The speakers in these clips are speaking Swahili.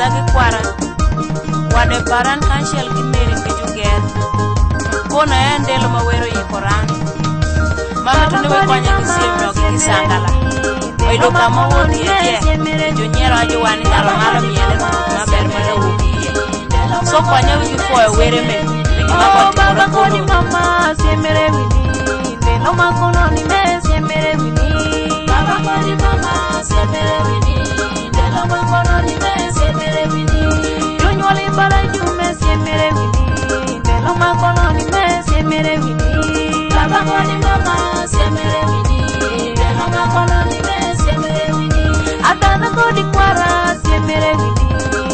dagi kwara wade baran kanshel gimeri kijuger kona endelo mawero yikoran mama tunewe kwanya kisime okikisangala oido kama wodi eje jonyero ajo wani nyalo ngalo miele maber mana wugiye so kwanya wiki foe were me baba koni mama siemere wini ndelo makono ni me siemere wini baba koni mama siemere wini ndelo makono ni me siemere wini jonyoli bara jume siemere wini ndelo makono ni me siemere wini baba koni mama siemere wini ndelo makono ni me siemere wini atana kodi kwara siemere wini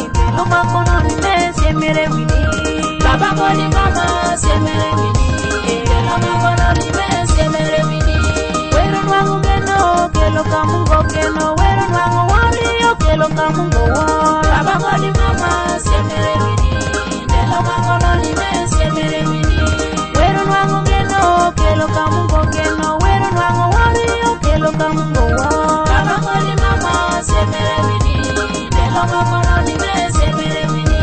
ndelo makono ni me siemere wini baba koni mama siemere wini ndelo makono ni me siemere wini wero nwangu geno kelo kamungo geno wero nwangu wario kelo kamungo wa baba koni mama siemere wini ndelo makono ni me siemere wini wero nwangu geno kelo kamungo geno wero nwangu wario kelo kamungo wa baba koni mama siemere wini ndelo makono ni me siemere wini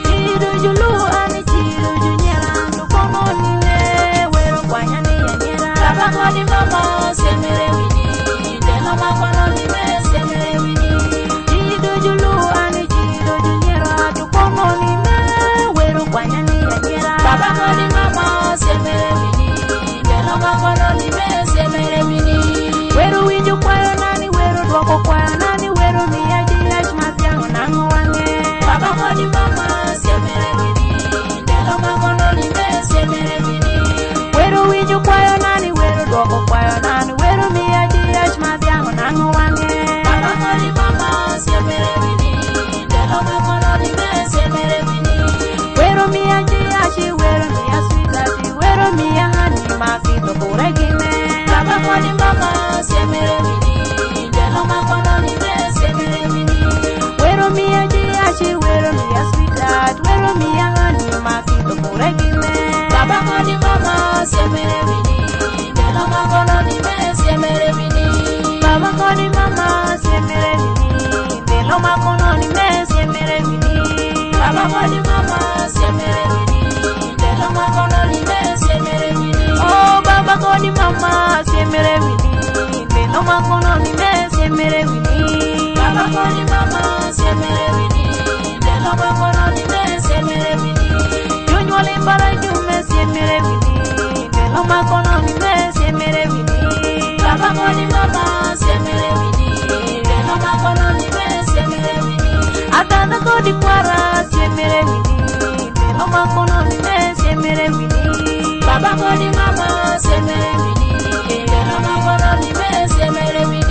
chiru julu ani chiru junyera ndukono nine wero kwanya ni yanyera baba koni mama siemere wini ndelo makono ni me siemere wini chiru julu ani chiru junyera ndukono nine wero kwanya ni yanyera baba koni mama siemere wini ndelo makono ni me siemere wini wero winjo kwayo nani wero dwoko kwayo nani wero miya jiach mathiango nango wange baba koni mama siemere wini ndelo makono ni me siemere wini wero winjo kwayo nani wero dwoko kwayo nani wero miya jiach mathiango nango wange baba koni mama siemere wini ndelo makono ni me siemere wini wero miya jiach wero miya sweetati wero miya hani makito kure gine baba koni mama siemere wini ndelo makono ni me siemere wini wero miya jiach wero miya sweetat wero miya hani makito kure gine baba koni mama siemere wini ndelo makono ni me siemere wini baba koni mama siemere wini ndelo makono ni me siemere wini baba koni mama siemere wini ndelo makono ni me siemere wini oh baba koni mama siemere wini ndelo makono ni me siemere wini baba koni mama siemere wini ndelo makono ni me siemere wini jonyoli bara jume siemere wini ndelo makono ni me siemere wini baba koni mama siemere wini ndelo makono ni me siemere wini atana kodi kwara siemere wini ndelo makono ni me siemere wini baba koni mama siemere wini ndelo makono ni me siemere wini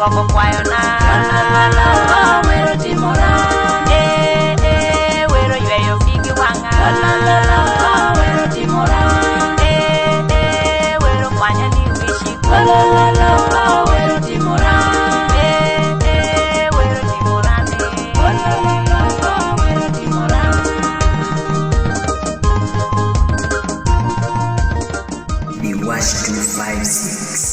wako kwayo na wero timora #256.